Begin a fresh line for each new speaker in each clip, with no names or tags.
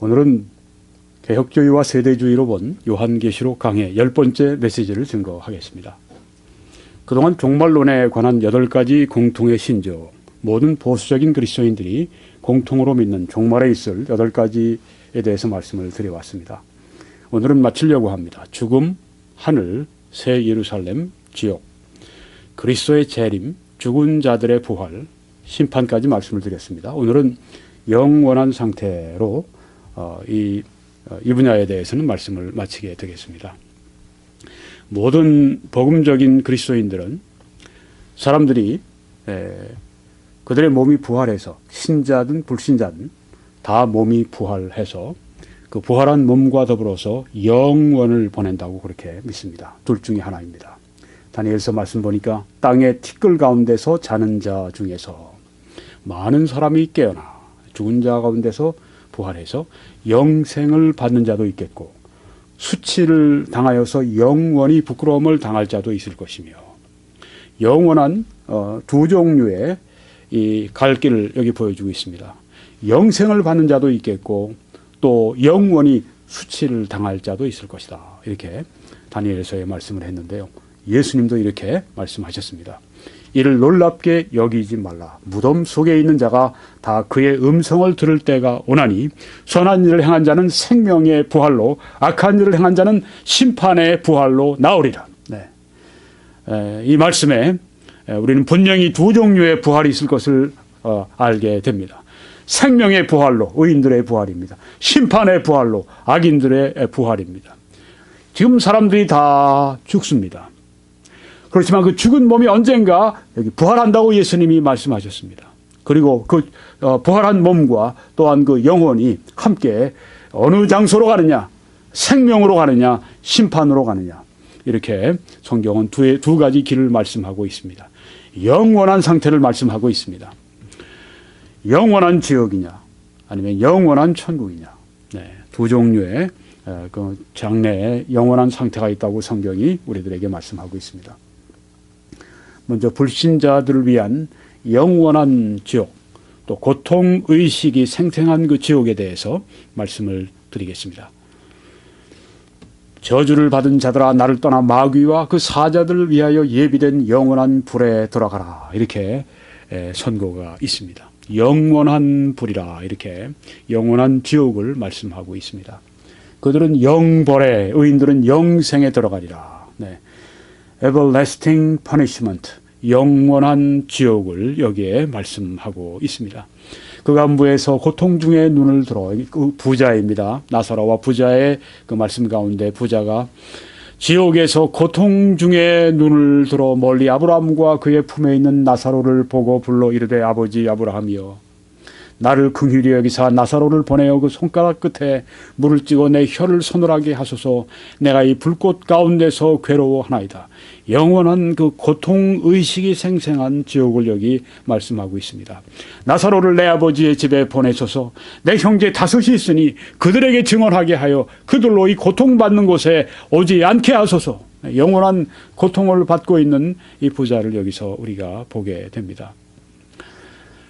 오늘은 개혁주의와 세대주의로 본 요한계시록 강해 10번째 메시지를 증거하겠습니다. 그동안 종말론에 관한 8가지 공통의 신조, 모든 보수적인 그리스도인들이 공통으로 믿는 종말에 있을 8가지에 대해서 말씀을 드려왔습니다. 오늘은 마치려고 합니다. 죽음, 하늘, 새 예루살렘, 지옥, 그리스도의 재림, 죽은 자들의 부활, 심판까지 말씀을 드렸습니다. 오늘은 영원한 상태로 이 분야에 대해서는 말씀을 마치게 되겠습니다. 모든 복음적인 그리스도인들은 사람들이 그들의 몸이 부활해서 신자든 불신자든 다 몸이 부활해서 그 부활한 몸과 더불어서 영원을 보낸다고 그렇게 믿습니다. 둘 중에 하나입니다. 다니엘서 말씀 보니까 땅의 티끌 가운데서 자는 자 중에서 많은 사람이 깨어나 죽은 자 가운데서 부활해서 영생을 받는 자도 있겠고 수치를 당하여서 영원히 부끄러움을 당할 자도 있을 것이며 영원한 두 종류의 이 갈 길을 여기 보여주고 있습니다. 영생을 받는 자도 있겠고 또 영원히 수치를 당할 자도 있을 것이다. 이렇게 다니엘서에 말씀을 했는데요. 예수님도 이렇게 말씀하셨습니다. 이를 놀랍게 여기지 말라. 무덤 속에 있는 자가 다 그의 음성을 들을 때가 오나니 선한 일을 행한 자는 생명의 부활로 악한 일을 행한 자는 심판의 부활로 나오리라. 네. 이 말씀에 우리는 분명히 두 종류의 부활이 있을 것을 알게 됩니다. 생명의 부활로 의인들의 부활입니다. 심판의 부활로 악인들의 부활입니다. 지금 사람들이 다 죽습니다. 그렇지만 그 죽은 몸이 언젠가 여기 부활한다고 예수님이 말씀하셨습니다. 그리고 그 부활한 몸과 또한 그 영혼이 함께 어느 장소로 가느냐, 생명으로 가느냐, 심판으로 가느냐, 이렇게 성경은 두 가지 길을 말씀하고 있습니다. 영원한 상태를 말씀하고 있습니다. 영원한 지옥이냐, 아니면 영원한 천국이냐, 네, 두 종류의 그 장래에 영원한 상태가 있다고 성경이 우리들에게 말씀하고 있습니다. 먼저 불신자들을 위한 영원한 지옥, 또 고통의식이 생생한 그 지옥에 대해서 말씀을 드리겠습니다. 저주를 받은 자들아 나를 떠나 마귀와 그 사자들을 위하여 예비된 영원한 불에 들어가라. 이렇게 선고가 있습니다. 영원한 불이라 이렇게 영원한 지옥을 말씀하고 있습니다. 그들은 영벌에, 의인들은 영생에 들어가리라. 네. everlasting punishment, 영원한 지옥을 여기에 말씀하고 있습니다. 그 간부에서 고통 중에 눈을 들어, 그 부자입니다. 나사로와 부자의 그 말씀 가운데 부자가 지옥에서 고통 중에 눈을 들어 멀리 아브라함과 그의 품에 있는 나사로를 보고 불러 이르되 아버지 아브라함이여 나를 긍휼히 여기사 나사로를 보내어 그 손가락 끝에 물을 찍어 내 혀를 서늘하게 하소서. 내가 이 불꽃 가운데서 괴로워하나이다. 영원한 그 고통의식이 생생한 지옥을 여기 말씀하고 있습니다. 나사로를 내 아버지의 집에 보내소서. 내 형제 다섯이 있으니 그들에게 증언하게 하여 그들로 이 고통받는 곳에 오지 않게 하소서. 영원한 고통을 받고 있는 이 부자를 여기서 우리가 보게 됩니다.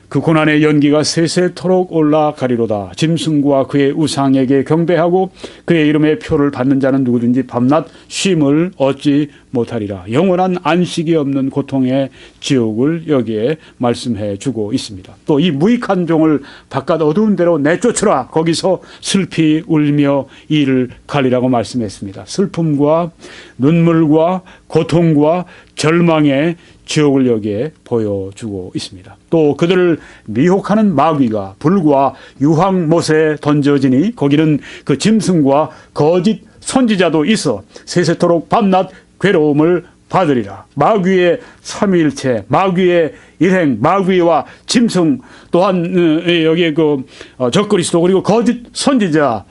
그 고난의 연기가 세세토록 올라가리로다. 짐승과 그의 우상에게 경배하고 그의 이름의 표를 받는 자는 누구든지 밤낮 쉼을 얻지 못하리라. 영원한 안식이 없는 고통의 지옥을 여기에 말씀해 주고 있습니다. 또 이 무익한 종을 바깥 어두운 데로 내쫓으라. 거기서 슬피 울며 이를 갈리라고 말씀했습니다. 슬픔과 눈물과 고통과 절망의 지옥을 여기에 보여주고 있습니다. 또 그들을 미혹하는 마귀가 불과 유황못에 던져지니 거기는 그 짐승과 거짓 선지자도 있어 세세토록 밤낮 괴로움을 받으리라. 마귀의 삼위일체, 마귀의 일행, 마귀와 짐승 또한 여기에 그 적그리스도 그리고 거짓 선지자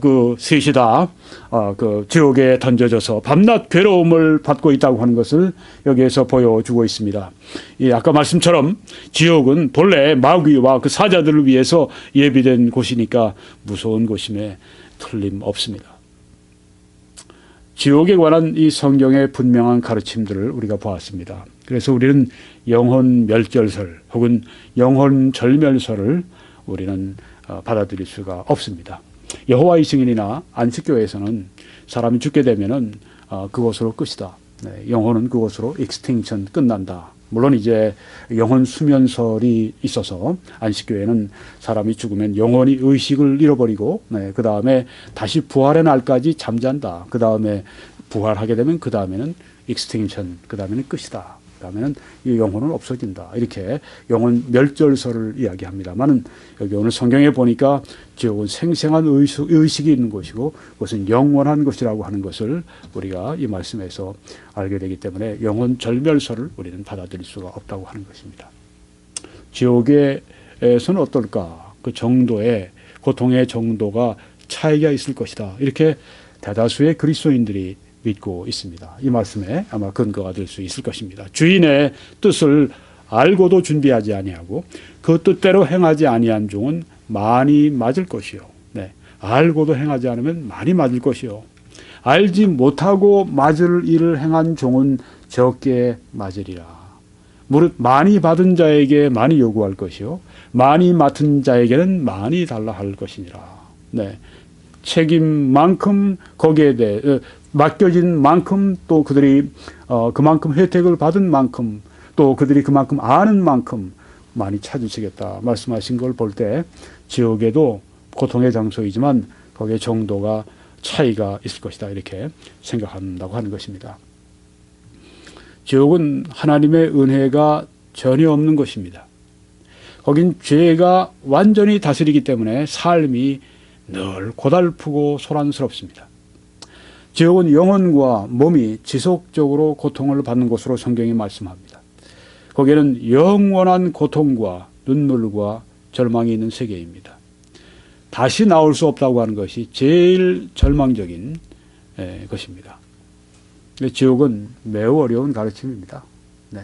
그 셋이 다 그 지옥에 던져져서 밤낮 괴로움을 받고 있다고 하는 것을 여기에서 보여주고 있습니다. 이 아까 말씀처럼 지옥은 본래 마귀와 그 사자들을 위해서 예비된 곳이니까 무서운 곳임에 틀림없습니다. 지옥에 관한 이 성경의 분명한 가르침들을 우리가 보았습니다. 그래서 우리는 영혼 멸절설 혹은 영혼 절멸설을 우리는 받아들일 수가 없습니다. 여호와의 증인이나 안식교에서는 사람이 죽게 되면은 그것으로 끝이다. 네, 영혼은 그것으로 extinction 끝난다. 물론 이제 영혼 수면설이 있어서 안식교에는 사람이 죽으면 영혼이 의식을 잃어버리고 그 다음에 다시 부활의 날까지 잠잔다. 그 다음에 부활하게 되면 그 다음에는 extinction, 그 다음에는 끝이다. 그 다음에는 이 영혼은 없어진다. 이렇게 영혼 멸절설을 이야기합니다만은 여기 오늘 성경에 보니까 지옥은 생생한 의식이 있는 곳이고 그것은 영원한 것이라고 하는 것을 우리가 이 말씀에서 알게 되기 때문에 영혼 절멸설을 우리는 받아들일 수가 없다고 하는 것입니다. 지옥에서는 어떨까? 그 정도의 고통의 정도가 차이가 있을 것이다. 이렇게 대다수의 그리스도인들이 믿고 있습니다. 이 말씀에 아마 근거가 될 수 있을 것입니다. 주인의 뜻을 알고도 준비하지 아니하고 그 뜻대로 행하지 아니한 종은 많이 맞을 것이요. 네. 알고도 행하지 않으면 많이 맞을 것이요. 알지 못하고 맞을 일을 행한 종은 적게 맞으리라. 무릇 많이 받은 자에게 많이 요구할 것이요. 많이 맡은 자에게는 많이 달라 할 것이니라. 네. 책임만큼 거기에 대해 맡겨진 만큼 또 그들이 그만큼 혜택을 받은 만큼 또 그들이 그만큼 아는 만큼 많이 찾으시겠다 말씀하신 걸 볼 때 지옥에도 고통의 장소이지만 거기에 정도가 차이가 있을 것이다 이렇게 생각한다고 하는 것입니다. 지옥은 하나님의 은혜가 전혀 없는 것입니다. 거긴 죄가 완전히 다스리기 때문에 삶이 늘 고달프고 소란스럽습니다. 지옥은 영혼과 몸이 지속적으로 고통을 받는 곳으로 성경이 말씀합니다. 거기에는 영원한 고통과 눈물과 절망이 있는 세계입니다. 다시 나올 수 없다고 하는 것이 제일 절망적인 것입니다. 지옥은 매우 어려운 가르침입니다. 네.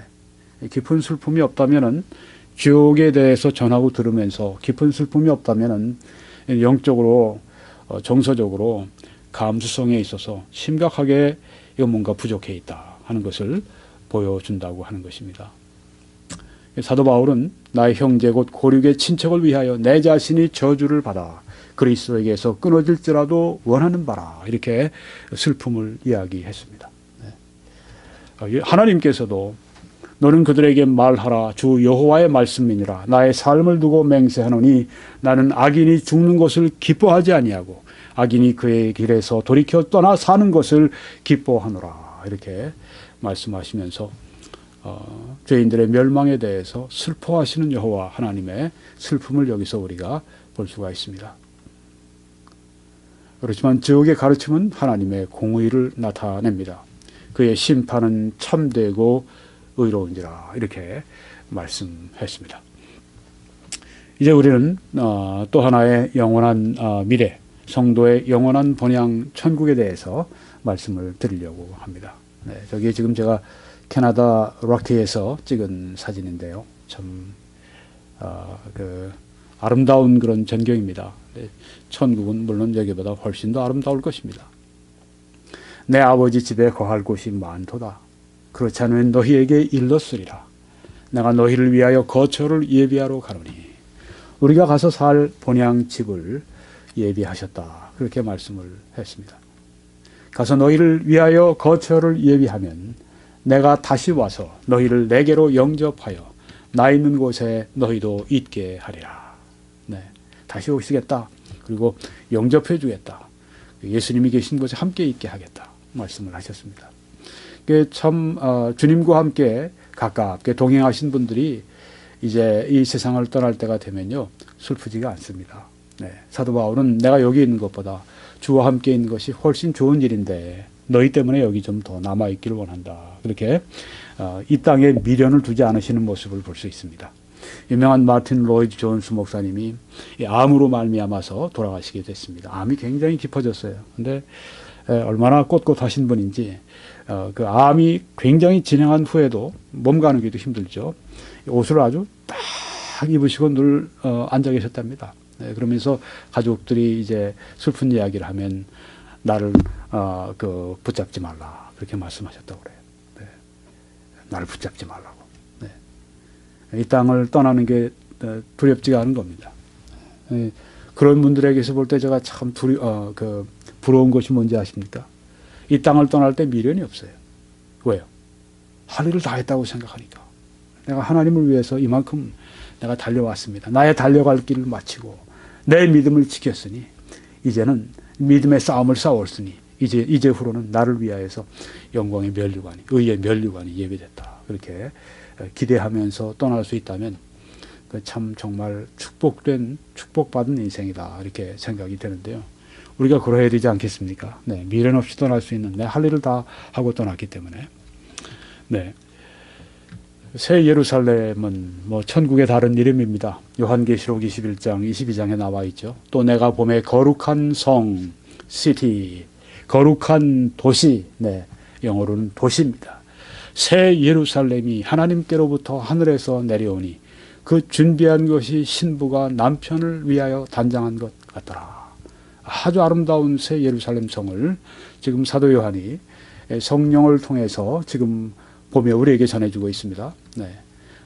깊은 슬픔이 없다면은 지옥에 대해서 전하고 들으면서 깊은 슬픔이 없다면은 영적으로 정서적으로 감수성에 있어서 심각하게 이거 뭔가 부족해 있다 하는 것을 보여준다고 하는 것입니다. 사도 바울은 나의 형제 곧 고륙의 친척을 위하여 내 자신이 저주를 받아 그리스도에게서 끊어질지라도 원하는 바라 이렇게 슬픔을 이야기했습니다. 하나님께서도 너는 그들에게 말하라 주 여호와의 말씀이니라 나의 삶을 두고 맹세하노니 나는 악인이 죽는 것을 기뻐하지 아니하고 악인이 그의 길에서 돌이켜 떠나 사는 것을 기뻐하노라 이렇게 말씀하시면서 죄인들의 멸망에 대해서 슬퍼하시는 여호와 하나님의 슬픔을 여기서 우리가 볼 수가 있습니다. 그렇지만 지옥의 가르침은 하나님의 공의를 나타냅니다. 그의 심판은 참되고 의로운지라 이렇게 말씀했습니다. 이제 우리는 또 하나의 영원한 미래 성도의 영원한 번영 천국에 대해서 말씀을 드리려고 합니다. 네, 저기 지금 제가 캐나다 락키에서 찍은 사진인데요. 참 아름다운 그런 전경입니다. 네, 천국은 물론 여기보다 훨씬 더 아름다울 것입니다. 내 아버지 집에 거할 곳이 많도다. 그렇지 않으면 너희에게 일렀으리라. 내가 너희를 위하여 거처를 예비하러 가노니 우리가 가서 살 본향 집을 예비하셨다. 그렇게 말씀을 했습니다. 가서 너희를 위하여 거처를 예비하면 내가 다시 와서 너희를 내게로 영접하여 나 있는 곳에 너희도 있게 하리라. 네, 다시 오시겠다. 그리고 영접해 주겠다. 예수님이 계신 곳에 함께 있게 하겠다. 말씀을 하셨습니다. 참 주님과 함께 가깝게 동행하신 분들이 이제 이 세상을 떠날 때가 되면요 슬프지가 않습니다. 네, 사도 바울은 내가 여기 있는 것보다 주와 함께 있는 것이 훨씬 좋은 일인데 너희 때문에 여기 좀 더 남아 있기를 원한다. 그렇게 이 땅에 미련을 두지 않으시는 모습을 볼 수 있습니다. 유명한 마틴 로이드 존스 목사님이 암으로 말미암아서 돌아가시게 됐습니다. 암이 굉장히 깊어졌어요. 근데 얼마나 꼿꼿하신 분인지 그 암이 굉장히 진행한 후에도 몸 가누기도 힘들죠. 옷을 아주 딱 입으시고 늘 앉아 계셨답니다. 네, 그러면서 가족들이 이제 슬픈 이야기를 하면 나를 붙잡지 말라 그렇게 말씀하셨다고 그래요. 네, 나를 붙잡지 말라고. 네, 이 땅을 떠나는 게 두렵지가 않은 겁니다. 네, 그런 분들에게서 볼 때 제가 참 부러운 것이 뭔지 아십니까? 이 땅을 떠날 때 미련이 없어요. 왜요? 할 일을 다 했다고 생각하니까. 내가 하나님을 위해서 이만큼 내가 달려왔습니다. 나의 달려갈 길을 마치고 내 믿음을 지켰으니 이제는 믿음의 싸움을 싸웠으니 이제 후로는 나를 위하여서 영광의 면류관이, 의의 면류관이 예비됐다. 그렇게 기대하면서 떠날 수 있다면 참 정말 축복받은 인생이다. 이렇게 생각이 되는데요. 우리가 그러해야 되지 않겠습니까? 네, 미련 없이 떠날 수 있는, 내 할 일을 다 하고 떠났기 때문에. 네. 새 예루살렘은 천국의 다른 이름입니다. 요한계시록 21장, 22장에 나와 있죠. 또 내가 봄에 거룩한 성, 시티, 거룩한 도시, 네, 영어로는 도시입니다. 새 예루살렘이 하나님께로부터 하늘에서 내려오니 그 준비한 것이 신부가 남편을 위하여 단장한 것 같더라. 아주 아름다운 새 예루살렘 성을 지금 사도 요한이 성령을 통해서 지금 보며 우리에게 전해주고 있습니다. 네.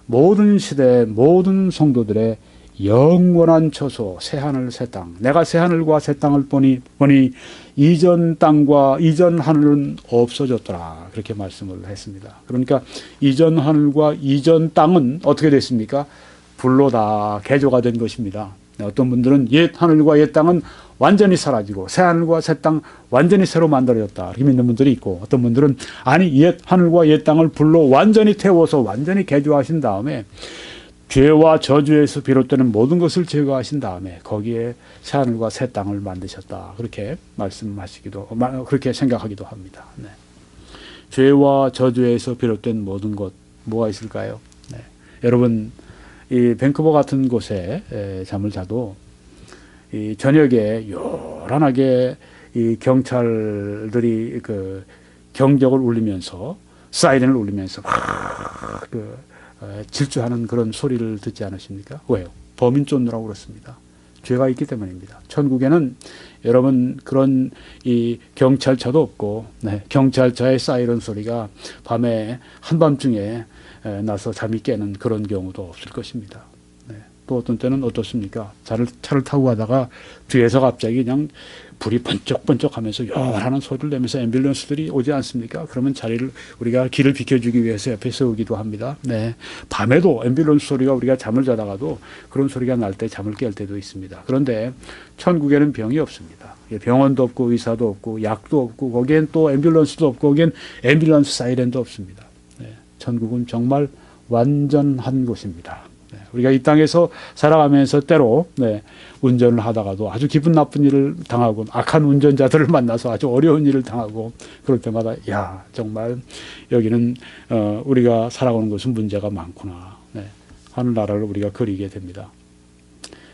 모든 시대 모든 성도들의 영원한 처소, 새하늘 새 땅. 내가 새하늘과 새 땅을 보니 이전 땅과 이전 하늘은 없어졌더라. 그렇게 말씀을 했습니다. 그러니까 이전 하늘과 이전 땅은 어떻게 됐습니까? 불로 다 개조가 된 것입니다. 어떤 분들은 옛 하늘과 옛 땅은 완전히 사라지고 새 하늘과 새 땅 완전히 새로 만들어졌다 이렇게 믿는 분들이 있고, 어떤 분들은 아니 옛 하늘과 옛 땅을 불로 완전히 태워서 완전히 개조하신 다음에 죄와 저주에서 비롯되는 모든 것을 제거하신 다음에 거기에 새 하늘과 새 땅을 만드셨다. 그렇게 말씀하시기도, 그렇게 생각하기도 합니다. 네. 죄와 저주에서 비롯된 모든 것, 뭐가 있을까요? 네. 여러분, 이 밴쿠버 같은 곳에 잠을 자도 이 저녁에 요란하게 이 경찰들이 그 경적을 울리면서, 사이렌을 울리면서 질주하는 그런 소리를 듣지 않으십니까? 왜요? 범인 쫓느라고 그렇습니다. 죄가 있기 때문입니다. 천국에는 여러분 그런 이 경찰차도 없고, 네, 경찰차의 사이렌 소리가 밤에 한밤중에 나서 잠이 깨는 그런 경우도 없을 것입니다. 네. 또 어떤 때는 어떻습니까? 차를 타고 가다가 뒤에서 갑자기 그냥 불이 번쩍번쩍 하면서 요란한 소리를 내면서 앰뷸런스들이 오지 않습니까? 그러면 우리가 길을 비켜주기 위해서 옆에 세우기도 합니다. 네. 밤에도 앰뷸런스 소리가, 우리가 잠을 자다가도 그런 소리가 날 때 잠을 깰 때도 있습니다. 그런데 천국에는 병이 없습니다. 병원도 없고 의사도 없고 약도 없고 거기엔 또 앰뷸런스도 없고 거기엔 앰뷸런스 사이렌도 없습니다. 네. 천국은 정말 완전한 곳입니다. 네. 우리가 이 땅에서 살아가면서 때로 운전을 하다가도 아주 기분 나쁜 일을 당하고 악한 운전자들을 만나서 아주 어려운 일을 당하고 그럴 때마다 정말 여기는 우리가 살아가는 것은 문제가 많구나. 네. 하늘나라를 우리가 그리게 됩니다.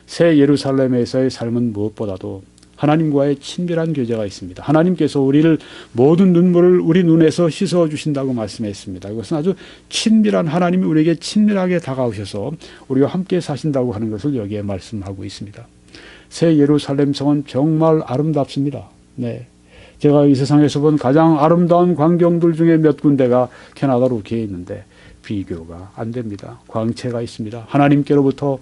새 예루살렘에서의 삶은 무엇보다도 하나님과의 친밀한 교제가 있습니다. 하나님께서 우리를 모든 눈물을 우리 눈에서 씻어 주신다고 말씀했습니다. 이것은 아주 친밀한, 하나님이 우리에게 친밀하게 다가오셔서 우리와 함께 사신다고 하는 것을 여기에 말씀하고 있습니다. 새 예루살렘 성은 정말 아름답습니다. 네. 제가 이 세상에서 본 가장 아름다운 광경들 중에 몇 군데가 캐나다 루키에 있는데 비교가 안 됩니다. 광채가 있습니다. 하나님께로부터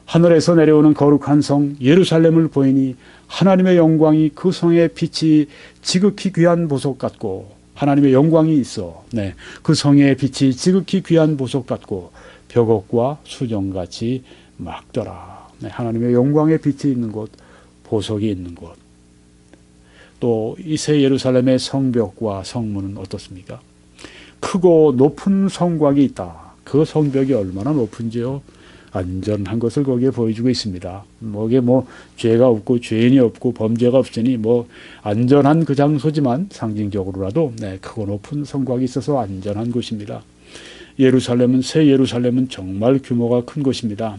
하늘에서 내려오는 거룩한 성 예루살렘을 보이니 하나님의 영광이 그 성의 빛이 지극히 귀한 보석 같고, 하나님의 영광이 있어 그 성의 빛이 지극히 귀한 보석 같고 벽옥과 수정같이 막더라. 하나님의 영광의 빛이 있는 곳, 보석이 있는 곳. 또 이 새 예루살렘의 성벽과 성문은 어떻습니까? 크고 높은 성곽이 있다. 그 성벽이 얼마나 높은지요? 안전한 것을 거기에 보여주고 있습니다. 거기에 죄가 없고 죄인이 없고 범죄가 없으니 안전한 그 장소지만 상징적으로라도 크고 높은 성곽이 있어서 안전한 곳입니다. 새 예루살렘은 정말 규모가 큰 곳입니다.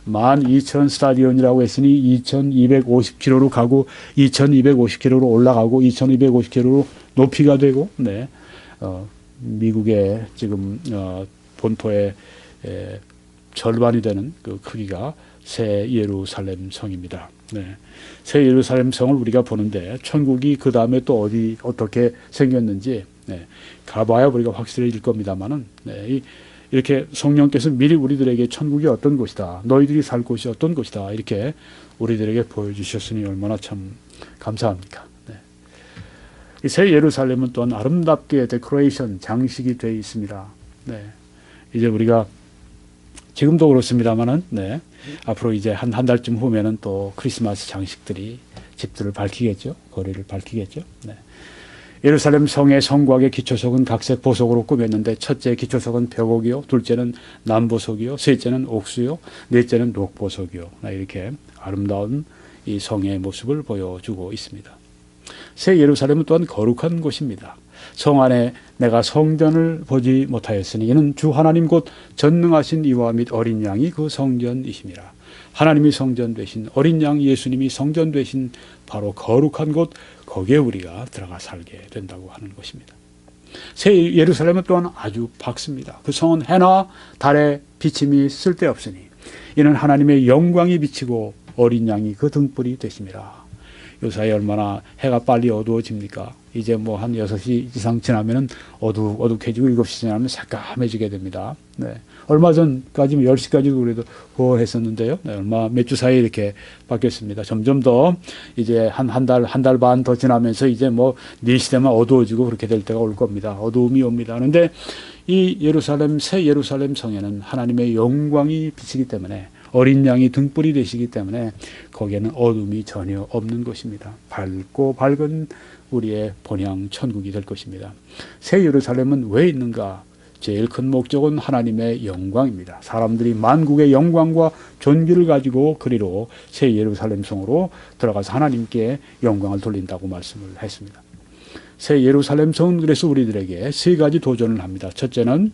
12,000 스타디온이라고 했으니 2,250km로 가고 2,250km로 올라가고 2,250km로 높이가 되고, 미국의 지금 본토의 절반이 되는 그 크기가 새 예루살렘 성입니다. 새 예루살렘 성을 우리가 보는데 천국이 그 다음에 또 어떻게 생겼는지 가봐야 우리가 확실해질 겁니다만은 이렇게 성령께서 미리 우리들에게 천국이 어떤 곳이다, 너희들이 살 곳이 어떤 곳이다, 이렇게 우리들에게 보여주셨으니 얼마나 참 감사합니까. 네. 이 새 예루살렘은 또한 아름답게 데코레이션, 장식이 되어 있습니다. 네. 이제 우리가 지금도 그렇습니다만은, 네. 앞으로 이제 한 달쯤 후면은 또 크리스마스 장식들이 집들을 밝히겠죠. 거리를 밝히겠죠. 네. 예루살렘 성의 성곽의 기초석은 각색 보석으로 꾸몄는데, 첫째 기초석은 벽옥이요, 둘째는 남보석이요, 셋째는 옥수요, 넷째는 녹보석이요. 이렇게 아름다운 이 성의 모습을 보여주고 있습니다. 새 예루살렘은 또한 거룩한 곳입니다. 성 안에 내가 성전을 보지 못하였으니 이는 주 하나님 곧 전능하신 이와 및 어린 양이 그 성전이심이라. 하나님이 성전 되신, 어린 양 예수님이 성전 되신 바로 거룩한 곳, 거기에 우리가 들어가 살게 된다고 하는 것입니다. 새 예루살렘은 또한 아주 밝습니다. 그 성은 해나 달의 비침이 쓸데없으니 이는 하나님의 영광이 비치고 어린 양이 그 등불이 되심이라. 요사이 얼마나 해가 빨리 어두워집니까? 이제 뭐 한 6시 이상 지나면은 어둑해지고 7시 지나면 새까매지게 됩니다. 네. 얼마 전까지 10시까지도 그래도 호했었는데요. 네. 몇 주 사이에 이렇게 바뀌었습니다. 점점 더 이제 한 달 반 더 지나면서 이제 뭐 4시 되면 어두워지고 그렇게 될 때가 올 겁니다. 어두움이 옵니다. 그런데 이 예루살렘, 새 예루살렘 성에는 하나님의 영광이 비치기 때문에, 어린 양이 등불이 되시기 때문에 거기에는 어둠이 전혀 없는 것입니다. 밝고 밝은 우리의 본향 천국이 될 것입니다. 새 예루살렘은 왜 있는가? 제일 큰 목적은 하나님의 영광입니다. 사람들이 만국의 영광과 존귀를 가지고 그리로 새 예루살렘 성으로 들어가서 하나님께 영광을 돌린다고 말씀을 했습니다. 새 예루살렘 성은 그래서 우리들에게 3가지 도전을 합니다. 첫째는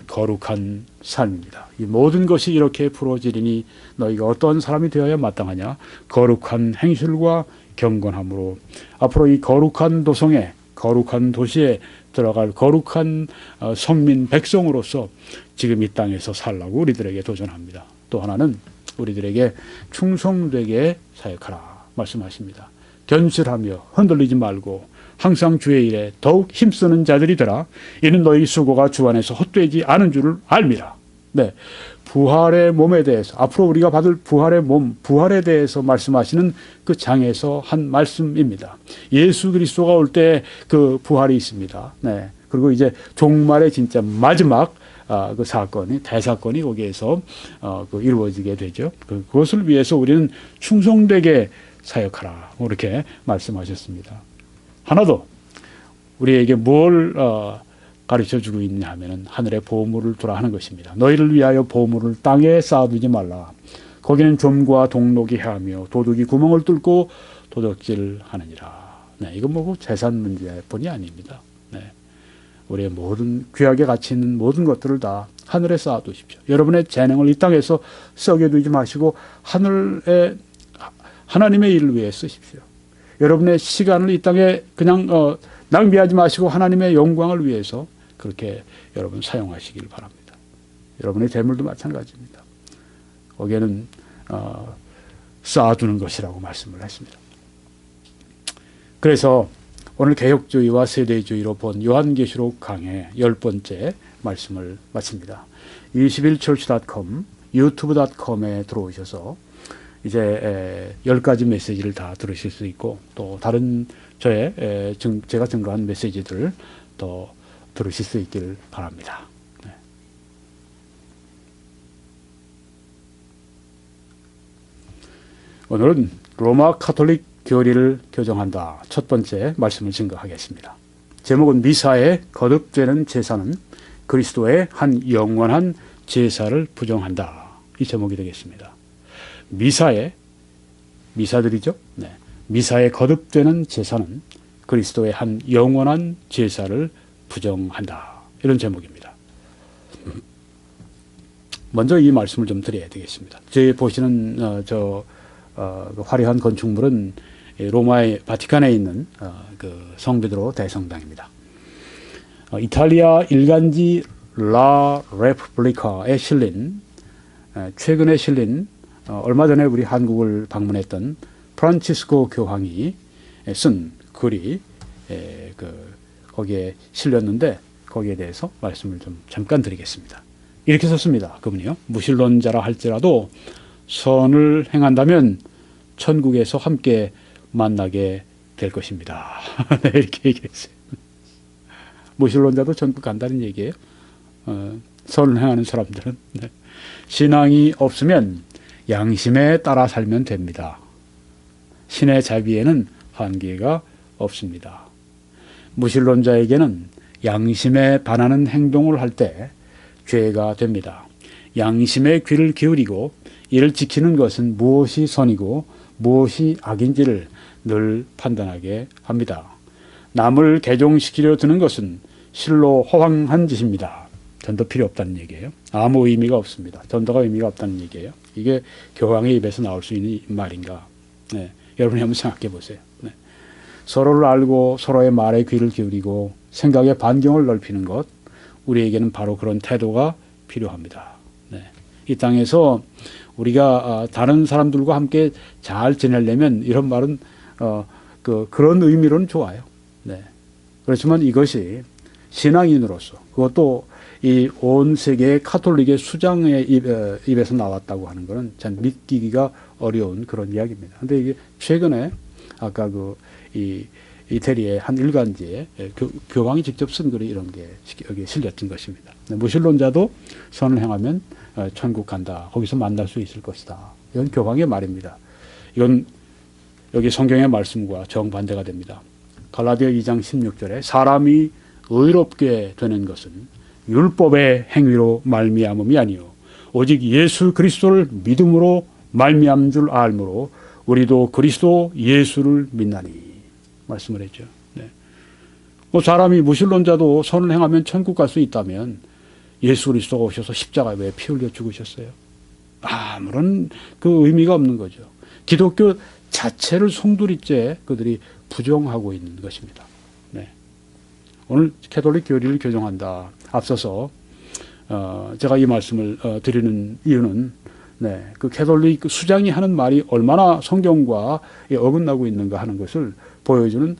거룩한 삶입니다. 이 모든 것이 이렇게 풀어지리니 너희가 어떤 사람이 되어야 마땅하냐? 거룩한 행실과 경건함으로. 앞으로 이 거룩한 도성에, 거룩한 도시에 들어갈 거룩한 성민 백성으로서 지금 이 땅에서 살라고 우리들에게 도전합니다. 또 하나는 우리들에게 충성되게 사역하라 말씀하십니다. 견실하며 흔들리지 말고 항상 주의 일에 더욱 힘쓰는 자들이 되라. 이는 너희 수고가 주 안에서 헛되지 않은 줄을 알미라. 네, 부활의 몸에 대해서, 앞으로 우리가 받을 부활의 몸, 부활에 대해서 말씀하시는 그 장에서 한 말씀입니다. 예수 그리스도가 올 때 그 부활이 있습니다. 네, 그리고 이제 종말의 진짜 마지막 그 사건이, 대사건이 거기에서 이루어지게 되죠. 그것을 위해서 우리는 충성되게 사역하라, 이렇게 말씀하셨습니다. 하나 더 우리에게 뭘 가르쳐주고 있냐 하면은 하늘에 보물을 두라 하는 것입니다. 너희를 위하여 보물을 땅에 쌓아두지 말라. 거기는 좀과 동록이 해하며 도둑이 구멍을 뚫고 도적질하느니라. 네, 이건 뭐 재산 문제뿐이 아닙니다. 네, 우리의 모든 귀하게 가치 있는 모든 것들을 다 하늘에 쌓아두십시오. 여러분의 재능을 이 땅에서 썩여 두지 마시고 하늘에 하나님의 일을 위해 쓰십시오. 여러분의 시간을 이 땅에 그냥 낭비하지 마시고 하나님의 영광을 위해서 그렇게 여러분 사용하시길 바랍니다. 여러분의 재물도 마찬가지입니다. 거기에는 쌓아두는 것이라고 말씀을 했습니다. 그래서 오늘 개혁주의와 세대주의로 본 요한계시록 강의 10번째 말씀을 마칩니다. 21church.com, 유튜브.com에 들어오셔서 이제 10가지 메시지를 다 들으실 수 있고, 또 다른 제가 증거한 메시지들을 더 들으실 수 있길 바랍니다. 네. 오늘은 로마 카톨릭 교리를 교정한다. 첫 번째 말씀을 증거하겠습니다. 제목은 미사에 거듭되는 제사는 그리스도의 한 영원한 제사를 부정한다. 이 제목이 되겠습니다. 미사들이죠. 네. 미사에 거듭되는 제사는 그리스도의 한 영원한 제사를 부정한다. 이런 제목입니다. 먼저 이 말씀을 좀 드려야 되겠습니다. 저희 보시는 그 화려한 건축물은 로마의 바티칸에 있는 그 성베드로 대성당입니다. 이탈리아 일간지 라 레프블리카에 최근에 실린 얼마 전에 우리 한국을 방문했던 프란치스코 교황이 쓴 글이 거기에 실렸는데 거기에 대해서 말씀을 좀 잠깐 드리겠습니다. 이렇게 썼습니다. 그분이요. 무신론자라 할지라도 선을 행한다면 천국에서 함께 만나게 될 것입니다. 네, 이렇게 얘기했어요. 무신론자도 천국 간다는 얘기예요. 선을 행하는 사람들은. 네. 신앙이 없으면 양심에 따라 살면 됩니다. 신의 자비에는 한계가 없습니다. 무신론자에게는 양심에 반하는 행동을 할 때 죄가 됩니다. 양심의 귀를 기울이고 이를 지키는 것은 무엇이 선이고 무엇이 악인지를 늘 판단하게 합니다. 남을 개종시키려 드는 것은 실로 허황한 짓입니다. 전도 필요 없다는 얘기예요. 아무 의미가 없습니다. 전도가 의미가 없다는 얘기예요. 이게 교황의 입에서 나올 수 있는 말인가? 네. 여러분이 한번 생각해 보세요. 네. 서로를 알고 서로의 말에 귀를 기울이고 생각의 반경을 넓히는 것, 우리에게는 바로 그런 태도가 필요합니다. 네. 이 땅에서 우리가 다른 사람들과 함께 잘 지내려면 이런 말은 그런 의미로는 좋아요. 네. 그렇지만 이것이 신앙인으로서 그것도 이 온 세계의 카톨릭의 수장의 입에서 나왔다고 하는 것은 참 믿기기가 어려운 그런 이야기입니다. 그런데 이게 최근에 아까 이태리의 한 일간지에 교황이 직접 쓴 글이 이런 게 여기에 실렸던 것입니다. 무신론자도 선을 행하면 천국 간다. 거기서 만날 수 있을 것이다. 이건 교황의 말입니다. 이건 여기 성경의 말씀과 정반대가 됩니다. 갈라디아 2장 16절에 사람이 의롭게 되는 것은 율법의 행위로 말미암음이 아니요 오직 예수 그리스도를 믿음으로 말미암은 줄 알므로 우리도 그리스도 예수를 믿나니 말씀을 했죠. 네. 사람이 무신론자도 선을 행하면 천국 갈 수 있다면 예수 그리스도가 오셔서 십자가에 왜 피 흘려 죽으셨어요? 아무런 그 의미가 없는 거죠. 기독교 자체를 송두리째 그들이 부정하고 있는 것입니다. 네. 오늘 캐톨릭 교리를 교정한다. 앞서서 제가 이 말씀을 드리는 이유는 그 캐톨릭 수장이 하는 말이 얼마나 성경과 어긋나고 있는가 하는 것을 보여주는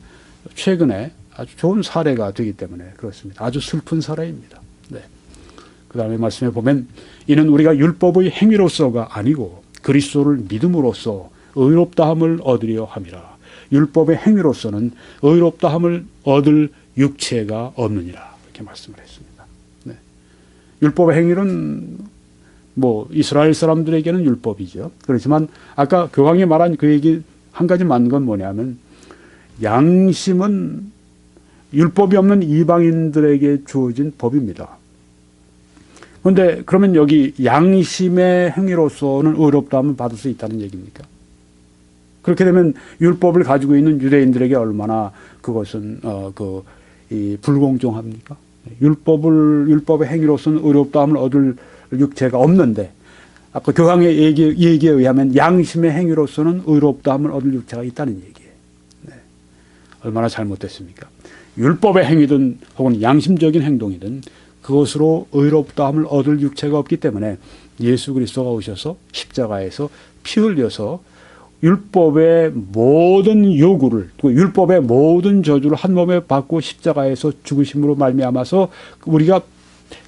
최근에 아주 좋은 사례가 되기 때문에 그렇습니다. 아주 슬픈 사례입니다. 네. 그 다음에 말씀에 보면 이는 우리가 율법의 행위로서가 아니고 그리스도를 믿음으로써 의롭다함을 얻으려 함이라. 율법의 행위로서는 의롭다함을 얻을 육체가 없느니라. 이렇게 말씀을 했습니다. 네. 율법의 행위는 이스라엘 사람들에게는 율법이죠. 그렇지만 아까 교황이 말한 그 얘기 한 가지 맞는 건 뭐냐면 양심은 율법이 없는 이방인들에게 주어진 법입니다. 그런데 그러면 여기 양심의 행위로서는 의롭다함을 받을 수 있다는 얘기입니까? 그렇게 되면 율법을 가지고 있는 유대인들에게 얼마나 그것은 불공정합니까? 율법의 행위로서는 의롭다함을 얻을 육체가 없는데 아까 교황의 얘기에 의하면 양심의 행위로서는 의롭다함을 얻을 육체가 있다는 얘기예요. 네. 얼마나 잘못됐습니까? 율법의 행위든 혹은 양심적인 행동이든 그것으로 의롭다함을 얻을 육체가 없기 때문에 예수 그리스도가 오셔서 십자가에서 피 흘려서 율법의 모든 요구를 또 율법의 모든 저주를 한 몸에 받고 십자가에서 죽으심으로 말미암아서 우리가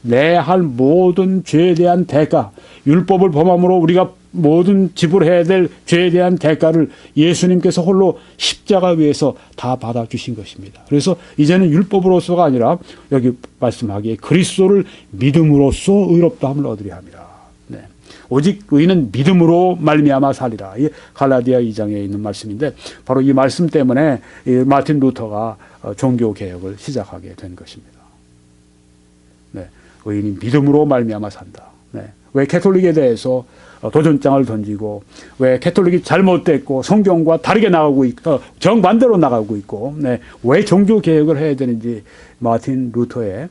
내야 할 모든 죄에 대한 대가, 율법을 범함으로 우리가 모든 지불해야 될 죄에 대한 대가를 예수님께서 홀로 십자가 위에서 다 받아주신 것입니다. 그래서 이제는 율법으로서가 아니라 여기 말씀하기에 그리스도를 믿음으로써 의롭다함을 얻으려 함이라. 네. 오직 의인은 믿음으로 말미암아 살리라. 이 갈라디아 2장에 있는 말씀인데 바로 이 말씀 때문에 마틴 루터가 종교개혁을 시작하게 된 것입니다. 네. 의인이 믿음으로 말미암아 산다. 네. 왜 캐톨릭에 대해서 도전장을 던지고 왜 캐톨릭이 잘못됐고 성경과 다르게 나가고 있고 정반대로 나가고 있고 네. 왜 종교개혁을 해야 되는지 마틴 루터의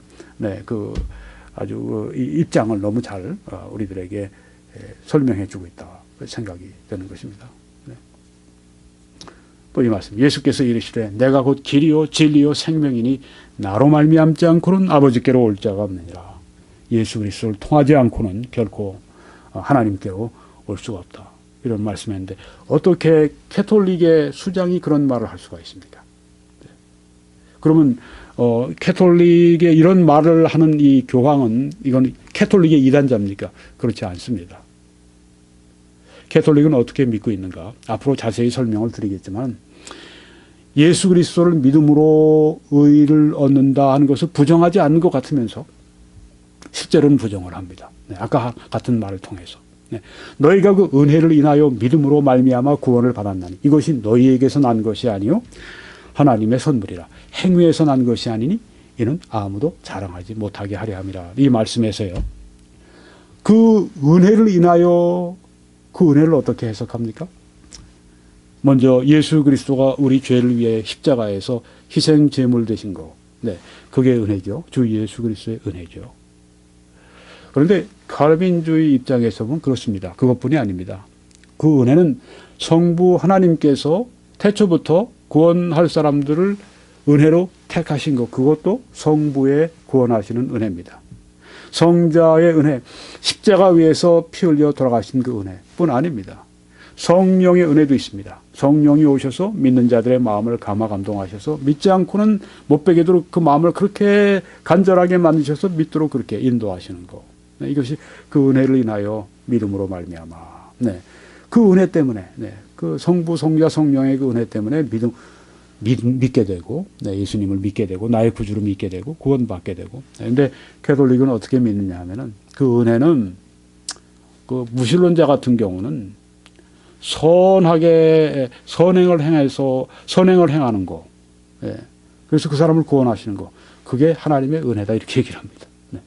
아주 이 입장을 너무 잘 우리들에게 설명해 주고 있다 생각이 되는 것입니다. 네. 또 이 말씀 예수께서 이르시되 내가 곧 길이요 진리요 생명이니 나로 말미암지 않고는 아버지께로 올 자가 없느니라. 예수 그리스도를 통하지 않고는 결코 하나님께로 올 수가 없다. 이런 말씀했는데 어떻게 캐톨릭의 수장이 그런 말을 할 수가 있습니까? 네. 그러면 캐톨릭의 이런 말을 하는 이 교황은 이건 캐톨릭의 이단자입니까? 그렇지 않습니다. 캐톨릭은 어떻게 믿고 있는가? 앞으로 자세히 설명을 드리겠지만 예수 그리스도를 믿음으로 의를 얻는다 하는 것을 부정하지 않는 것 같으면서 실제로는 부정을 합니다. 네, 아까 같은 말을 통해서. 네, 너희가 그 은혜를 인하여 믿음으로 말미암아 구원을 받았나니 이것이 너희에게서 난 것이 아니요 하나님의 선물이라. 행위에서 난 것이 아니니 이는 아무도 자랑하지 못하게 하려 함이라. 이 말씀에서요. 그 은혜를 인하여 그 은혜를 어떻게 해석합니까? 먼저 예수 그리스도가 우리 죄를 위해 십자가에서 희생 제물 되신 거. 네, 그게 은혜죠. 주 예수 그리스도의 은혜죠. 그런데 칼빈주의 입장에서 보면 그렇습니다. 그것뿐이 아닙니다. 그 은혜는 성부 하나님께서 태초부터 구원할 사람들을 은혜로 택하신 것, 그것도 성부의 구원하시는 은혜입니다. 성자의 은혜, 십자가 위에서 피 흘려 돌아가신 그 은혜뿐 아닙니다. 성령의 은혜도 있습니다. 성령이 오셔서 믿는 자들의 마음을 감화 감동하셔서 믿지 않고는 못 베게도록 그 마음을 그렇게 간절하게 만드셔서 믿도록 그렇게 인도하시는 것. 네, 이것이 그 은혜를 인하여 믿음으로 말미암아. 네, 그 은혜 때문에, 네, 그 성부, 성자, 성령의 그 은혜 때문에 믿게 되고, 네, 예수님을 믿게 되고, 나의 구주를 믿게 되고, 구원받게 되고. 그런데 캐톨릭은 어떻게 믿느냐 하면은 그 은혜는 그 무신론자 같은 경우는 선하게 선행을 행하는 거, 예, 그래서 그 사람을 구원하시는 거, 그게 하나님의 은혜다 이렇게 얘기를 합니다. 네,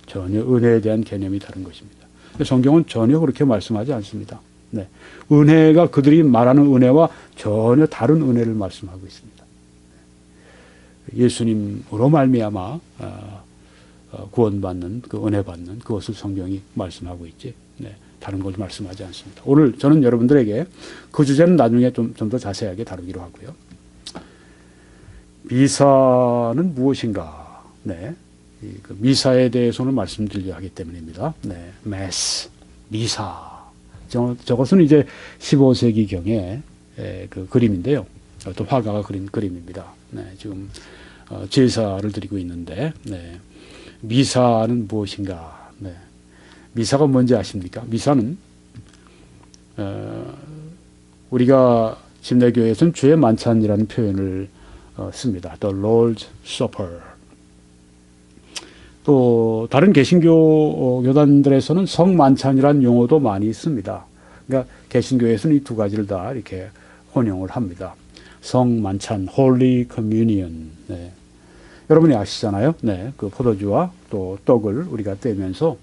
전혀 은혜에 대한 개념이 다른 것입니다. 성경은 전혀 그렇게 말씀하지 않습니다. 네, 은혜가 그들이 말하는 은혜와 전혀 다른 은혜를 말씀하고 있습니다. 예수님으로 말미암아 구원받는 그 은혜 받는 그것을 성경이 말씀하고 있지. 네, 다른 걸 말씀하지 않습니다. 오늘 저는 여러분들에게 그 주제는 나중에 좀 더 자세하게 다루기로 하고요. 미사는 무엇인가? 네, 그 미사에 대해서는 말씀드리려 하기 때문입니다. 네, Mass, 미사. 저것은 이제 15세기경의 그 그림인데요. 어떤 화가가 그린 그림입니다. 네, 지금 제사를 드리고 있는데, 네, 미사는 무엇인가? 네, 미사가 뭔지 아십니까? 미사는 우리가 침례교회에서는 주의 만찬이라는 표현을 씁니다. The Lord's Supper. 또 다른 개신교 교단들에서는 성만찬이라는 용어도 많이 씁니다. 그러니까 개신교에서는 이 두 가지를 다 이렇게 혼용을 합니다. 성만찬, Holy Communion. 네. 여러분이 아시잖아요. 네, 그 포도주와 또 떡을 우리가 떼면서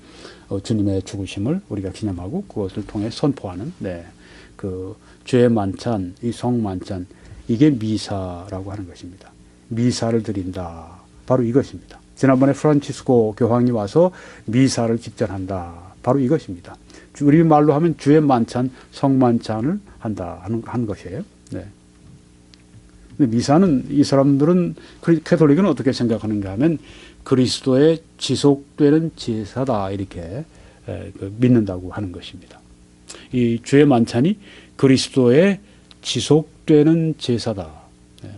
주님의 죽으심을 우리가 기념하고 그것을 통해 선포하는, 네, 그 죄의 만찬, 이 성만찬, 이게 미사라고 하는 것입니다. 미사를 드린다. 바로 이것입니다. 지난번에 프란치스코 교황이 와서 미사를 집전한다. 바로 이것입니다. 우리 말로 하면 주의 만찬, 성만찬을 한다 하는 것이에요. 네. 근데 미사는 이 사람들은 캐톨릭은 어떻게 생각하는가 하면 그리스도의 지속되는 제사다 이렇게 믿는다고 하는 것입니다. 이 주의 만찬이 그리스도의 지속되는 제사다.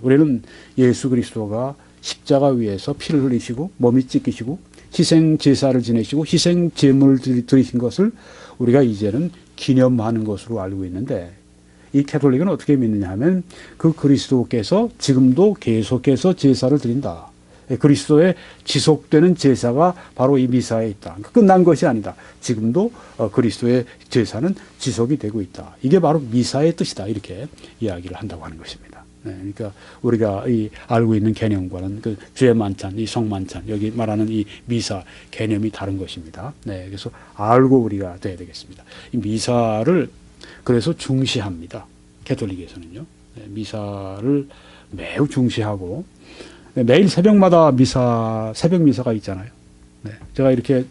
우리는 예수 그리스도가 십자가 위에서 피를 흘리시고 몸이 찢기시고 희생 제사를 지내시고 희생 제물을 드리신 것을 우리가 이제는 기념하는 것으로 알고 있는데, 이 캐톨릭은 어떻게 믿느냐 하면 그 그리스도께서 지금도 계속해서 제사를 드린다. 그리스도의 지속되는 제사가 바로 이 미사에 있다. 끝난 것이 아니다. 지금도 그리스도의 제사는 지속이 되고 있다. 이게 바로 미사의 뜻이다. 이렇게 이야기를 한다고 하는 것입니다. 네, 그러니까 우리가 이 알고 있는 개념과는 그 주의 만찬, 이 성만찬, 여기 말하는 이 미사 개념이 다른 것입니다. 네, 그래서 알고 우리가 돼야 되겠습니다. 이 미사를 그래서 중시합니다. 캐톨릭에서는요. 네, 미사를 매우 중시하고, 네, 매일 새벽마다 새벽 미사가 있잖아요. 네, 제가 이렇게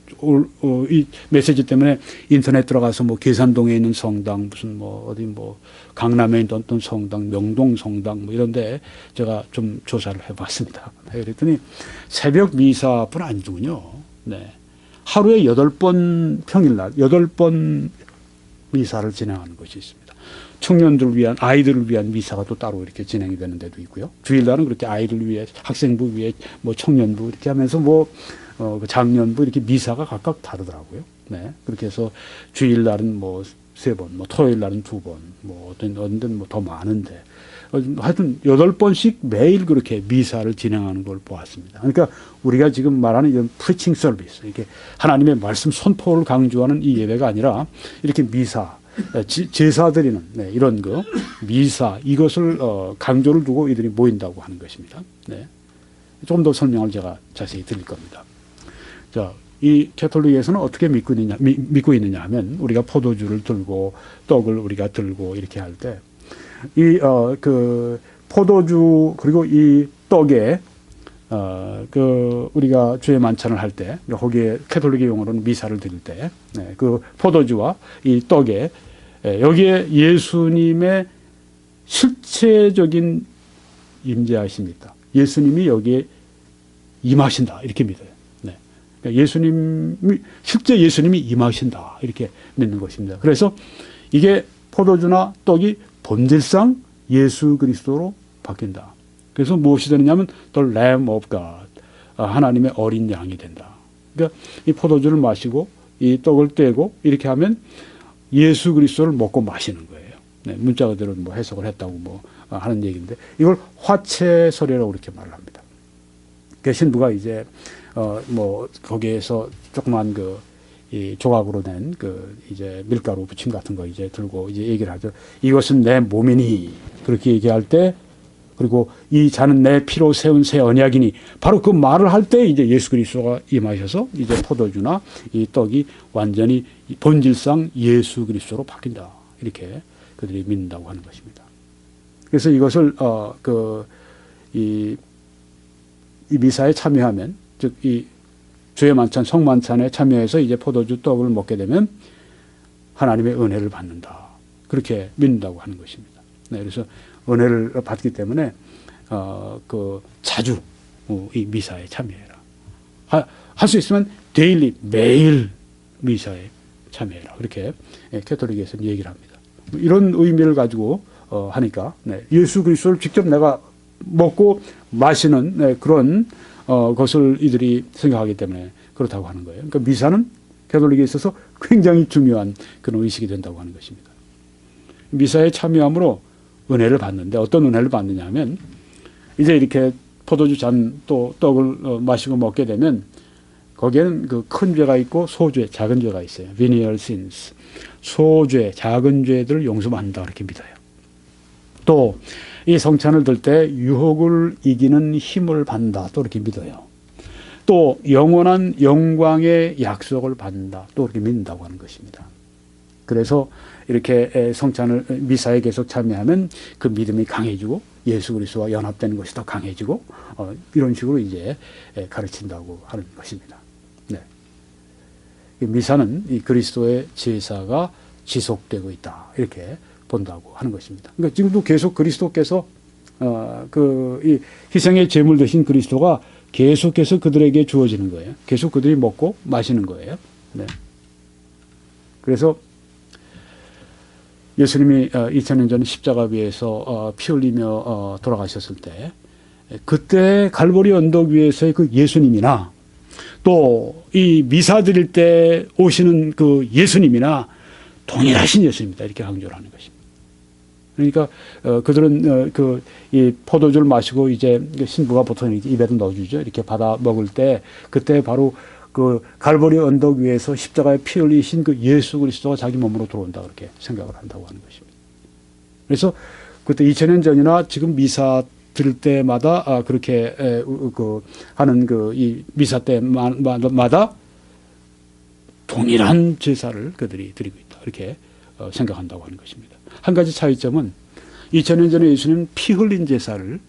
이 메시지 때문에 인터넷 들어가서 뭐 계산동에 있는 성당, 무슨 뭐 어디 뭐 강남에 있는 어떤 성당, 명동 성당 뭐 이런데 제가 좀 조사를 해봤습니다. 네, 그랬더니 새벽 미사뿐 아니더군요. 네, 하루에 8번 평일날 8번 미사를 진행하는 것이 있습니다. 청년들을 위한, 아이들을 위한 미사가 또 따로 이렇게 진행이 되는 데도 있고요. 주일날은 그렇게 아이를 위해, 학생부 위해, 뭐 청년부 이렇게 하면서 그 장년부 이렇게 미사가 각각 다르더라고요. 네. 그렇게 해서 주일날은 뭐 3번, 뭐 토요일날은 2번, 뭐 어떤 데는 뭐 더 많은데, 하여튼 8번씩 매일 그렇게 미사를 진행하는 걸 보았습니다. 그러니까 우리가 지금 말하는 이런 프리칭 서비스, 이렇게 하나님의 말씀 선포를 강조하는 이 예배가 아니라 이렇게 미사, 제사 드리는 이런 미사, 이것을 강조를 두고 이들이 모인다고 하는 것입니다. 네. 조금 더 설명을 제가 자세히 드릴 겁니다. 자, 이 캐톨릭에서는 어떻게 믿고 있느냐 하면, 우리가 포도주를 들고 떡을 우리가 들고 이렇게 할 때, 그 포도주 그리고 이 떡에 우리가 주의 만찬을 할 때, 거기에 캐톨릭의 용어로는 미사를 드릴 때, 그 포도주와 이 떡에 여기에 예수님의 실체적인 임재하십니다. 예수님이 여기에 임하신다 이렇게 믿어요. 실제 예수님이 임하신다 이렇게 믿는 것입니다. 그래서 이게 포도주나 떡이 본질상 예수 그리스도로 바뀐다. 그래서 무엇이 되느냐면 The Lamb of God, 하나님의 어린 양이 된다. 그러니까 이 포도주를 마시고 이 떡을 떼고 이렇게 하면 예수 그리스도를 먹고 마시는 거예요. 네, 문자 그대로 뭐 해석을 했다고 하는 얘기인데, 이걸 화채설이라고 그렇게 말을 합니다. 그 신부가 이제 거기에서 조그만 이 조각으로 낸 이제 밀가루 부침 같은 거 이제 들고 이제 얘기를 하죠. 이것은 내 몸이니, 그렇게 얘기할 때, 그리고 이 잔은 내 피로 세운 새 언약이니, 바로 그 말을 할 때 이제 예수 그리스도가 임하셔서 이제 포도주나 이 떡이 완전히 본질상 예수 그리스도로 바뀐다. 이렇게 그들이 믿는다고 하는 것입니다. 그래서 이것을 이 미사에 참여하면, 즉 이 주의 만찬, 성만찬에 참여해서 이제 포도주 떡을 먹게 되면 하나님의 은혜를 받는다. 그렇게 믿는다고 하는 것입니다. 네, 그래서 은혜를 받기 때문에 자주 이 미사에 참여해라. 할 수 있으면 데일리, 매일 미사에 참여해라. 그렇게 캐톨릭에서는 얘기를 합니다. 이런 의미를 가지고 하니까 예수 그리스도를 직접 내가 먹고 마시는 그런 것을 이들이 생각하기 때문에 그렇다고 하는 거예요. 그러니까 미사는 캐톨릭에 있어서 굉장히 중요한 그런 의식이 된다고 하는 것입니다. 미사에 참여함으로 은혜를 받는데, 어떤 은혜를 받느냐 하면, 이제 이렇게 포도주 잔 또 떡을 마시고 먹게 되면 거기에는 그 큰 죄가 있고 소죄, 작은 죄가 있어요. venial sins. 소죄, 작은 죄들을 용서받는다 그렇게 믿어요. 또 이 성찬을 들 때 유혹을 이기는 힘을 받는다 또 이렇게 믿어요. 또 영원한 영광의 약속을 받는다 또 이렇게 믿는다고 하는 것입니다. 그래서 이렇게 성찬을 미사에 계속 참여하면 그 믿음이 강해지고 예수 그리스도와 연합되는 것이 더 강해지고 이런 식으로 이제 가르친다고 하는 것입니다. 네. 미사는 이 그리스도의 제사가 지속되고 있다 이렇게 본다고 하는 것입니다. 그러니까 지금도 계속 그리스도께서 이 희생의 제물 되신 그리스도가 계속해서 그들에게 주어지는 거예요. 계속 그들이 먹고 마시는 거예요. 네. 그래서 예수님이 2000년 전 십자가 위에서 피 흘리며 돌아가셨을 때, 그때 갈보리 언덕 위에서의 그 예수님이나 또 이 미사 드릴 때 오시는 그 예수님이나 동일하신 예수님이다 이렇게 강조를 하는 것입니다. 그러니까 그들은 이 포도주를 마시고 이제 신부가 보통 입에도 넣어주죠. 이렇게 받아 먹을 때 그때 바로 그 갈보리 언덕 위에서 십자가에 피 흘리신 그 예수 그리스도가 자기 몸으로 들어온다 그렇게 생각을 한다고 하는 것입니다. 그래서 그때 2000년 전이나 지금 미사 드릴 때마다 그렇게 하는 이 미사 때마다 동일한 제사를 그들이 드리고 있다 이렇게 생각한다고 하는 것입니다. 한 가지 차이점은 2000년 전에 예수님은 피 흘린 제사를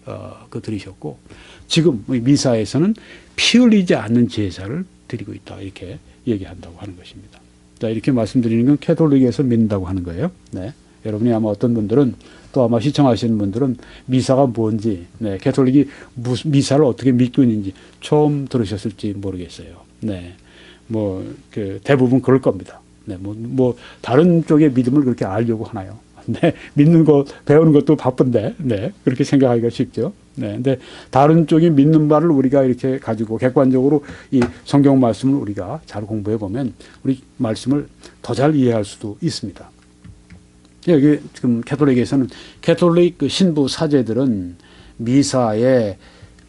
드리셨고, 지금 미사에서는 피 흘리지 않는 제사를 드리고 있다 이렇게 얘기한다고 하는 것입니다. 자, 이렇게 말씀드리는 건 캐톨릭에서 믿는다고 하는 거예요. 네. 여러분이 아마 어떤 분들은 또 아마 시청하시는 분들은 미사가 뭔지, 캐톨릭이 미사를 어떻게 믿고 있는지 처음 들으셨을지 모르겠어요. 네. 대부분 그럴 겁니다. 네. 다른 쪽의 믿음을 그렇게 알려고 하나요? 네, 믿는 것, 배우는 것도 바쁜데, 네, 그렇게 생각하기가 쉽죠. 네, 근데 다른 쪽이 믿는 바를 우리가 이렇게 가지고 객관적으로 이 성경 말씀을 우리가 잘 공부해 보면 우리 말씀을 더 잘 이해할 수도 있습니다. 여기 지금 캐톨릭에서는 캐톨릭 그 신부 사제들은 미사에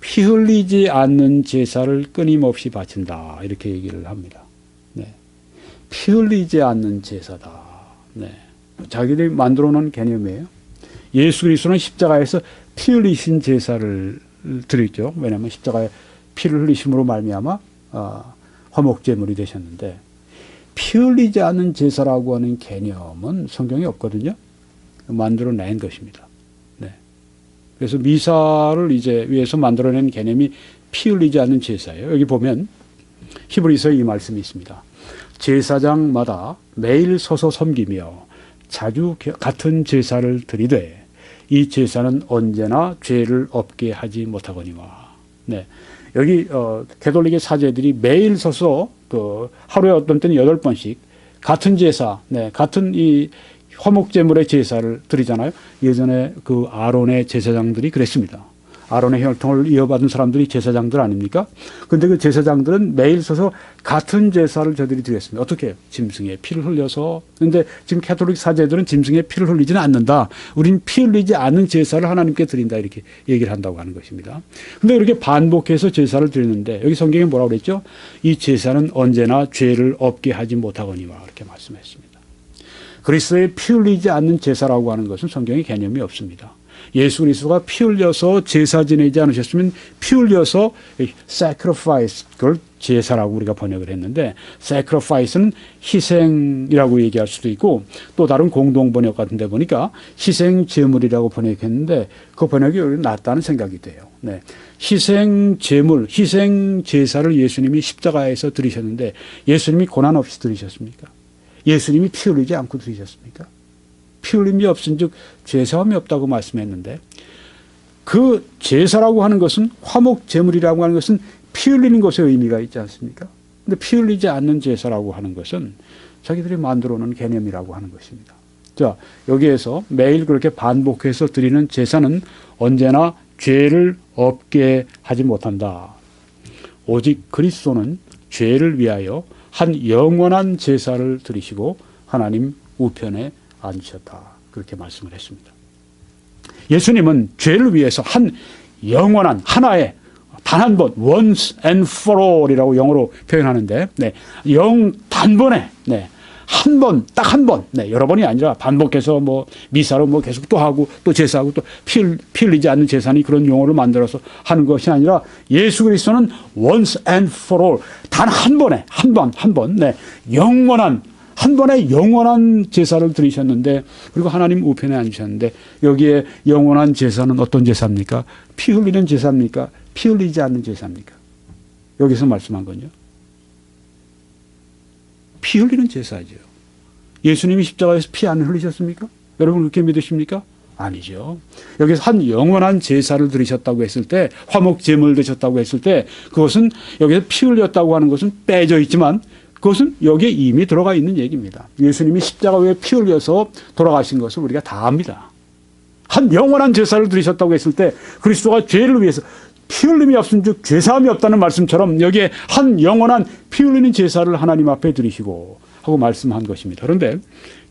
피 흘리지 않는 제사를 끊임없이 바친다. 이렇게 얘기를 합니다. 네. 피 흘리지 않는 제사다. 네. 자기들이 만들어 놓은 개념이에요. 예수 그리스도는 십자가에서 피 흘리신 제사를 드렸죠. 왜냐하면 십자가에 피를 흘리심으로 말미암아 화목제물이 되셨는데 피 흘리지 않는 제사라고 하는 개념은 성경에 없거든요. 만들어낸 것입니다. 네. 그래서 미사를 이제 위해서 만들어낸 개념이 피 흘리지 않는 제사예요. 여기 보면 히브리서에 이 말씀이 있습니다. 제사장마다 매일 서서 섬기며 자주 같은 제사를 드리되 이 제사는 언제나 죄를 없게 하지 못하거니와. 네. 여기 캐톨릭의 사제들이 매일 서서 그 하루에 어떤 때는 8번씩 같은 제사, 네, 같은 이 화목제물의 제사를 드리잖아요. 예전에 그 아론의 제사장들이 그랬습니다. 아론의 혈통을 이어받은 사람들이 제사장들 아닙니까? 근데 그 제사장들은 매일 서서 같은 제사를 저들이 드렸습니다. 어떻게 해요? 짐승의 피를 흘려서. 근데 지금 캐톨릭 사제들은 짐승의 피를 흘리지는 않는다. 우린 피 흘리지 않는 제사를 하나님께 드린다. 이렇게 얘기를 한다고 하는 것입니다. 근데 이렇게 반복해서 제사를 드리는데 여기 성경에 뭐라고 그랬죠? 이 제사는 언제나 죄를 없게 하지 못하거니와. 이렇게 말씀했습니다. 그리스도의 피 흘리지 않는 제사라고 하는 것은 성경에 개념이 없습니다. 예수 그리스도가 피 흘려서 제사 지내지 않으셨으면 피 흘려서 sacrifice, 그걸 제사라고 우리가 번역을 했는데 sacrifice는 희생이라고 얘기할 수도 있고 또 다른 공동 번역 같은 데 보니까 희생 제물이라고 번역했는데 그 번역이 낫다는 생각이 돼요. 네. 희생 제물, 희생 제사를 예수님이 십자가에서 드리셨는데 예수님이 고난 없이 드리셨습니까? 예수님이 피 흘리지 않고 드리셨습니까? 피 흘림이 없은즉 죄사함이 없다고 말씀했는데 그 제사라고 하는 것은 화목 제물이라고 하는 것은 피 흘리는 것에 의미가 있지 않습니까? 근데 피 흘리지 않는 제사라고 하는 것은 자기들이 만들어 놓은 개념이라고 하는 것입니다. 자, 여기에서 매일 그렇게 반복해서 드리는 제사는 언제나 죄를 없게 하지 못한다. 오직 그리스도는 죄를 위하여 한 영원한 제사를 드리시고 하나님 우편에 앉으셨다. 그렇게 말씀을 했습니다. 예수님은 죄를 위해서 한 영원한 하나의 단 한 번 once and for all이라고 영어로 표현하는데 네, 단번에 네, 한 번, 딱 한 번, 네, 여러 번이 아니라 반복해서 뭐 미사로 뭐 계속 또 하고 또 제사하고 또 피 흘리지 않는 제사니 그런 용어를 만들어서 하는 것이 아니라 예수 그리스도는 once and for all 단 한 번에 한 번, 네, 영원한 한 번에 영원한 제사를 드리셨는데 그리고 하나님 우편에 앉으셨는데 여기에 영원한 제사는 어떤 제사입니까? 피 흘리는 제사입니까? 피 흘리지 않는 제사입니까? 여기서 말씀한 건요. 피 흘리는 제사죠. 예수님이 십자가에서 피 안 흘리셨습니까? 여러분 그렇게 믿으십니까? 아니죠. 여기서 한 영원한 제사를 드리셨다고 했을 때 화목 제물 드셨다고 했을 때 그것은 여기서 피 흘렸다고 하는 것은 빼져 있지만 그것은 여기에 이미 들어가 있는 얘기입니다. 예수님이 십자가 위에 피 흘려서 돌아가신 것을 우리가 다 압니다. 한 영원한 제사를 드리셨다고 했을 때 그리스도가 죄를 위해서 피 흘림이 없은 즉 죄사함이 없다는 말씀처럼 여기에 한 영원한 피 흘리는 제사를 하나님 앞에 드리시고 하고 말씀한 것입니다. 그런데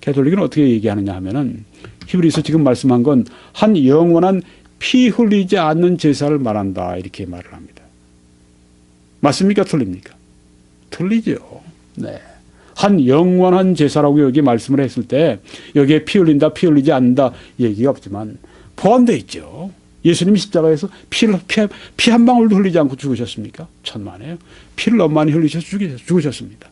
캐톨릭은 어떻게 얘기하느냐 하면은 히브리서 지금 말씀한 건 한 영원한 피 흘리지 않는 제사를 말한다 이렇게 말을 합니다. 맞습니까? 틀립니까? 틀리죠. 네. 한 영원한 제사라고 여기 말씀을 했을 때 여기에 피 흘린다, 피 흘리지 않는다 얘기가 없지만 포함되어 있죠. 예수님이 십자가에서 피 한 방울도 흘리지 않고 죽으셨습니까? 천만에요. 피를 너무 많이 흘리셔서 죽으셨습니다.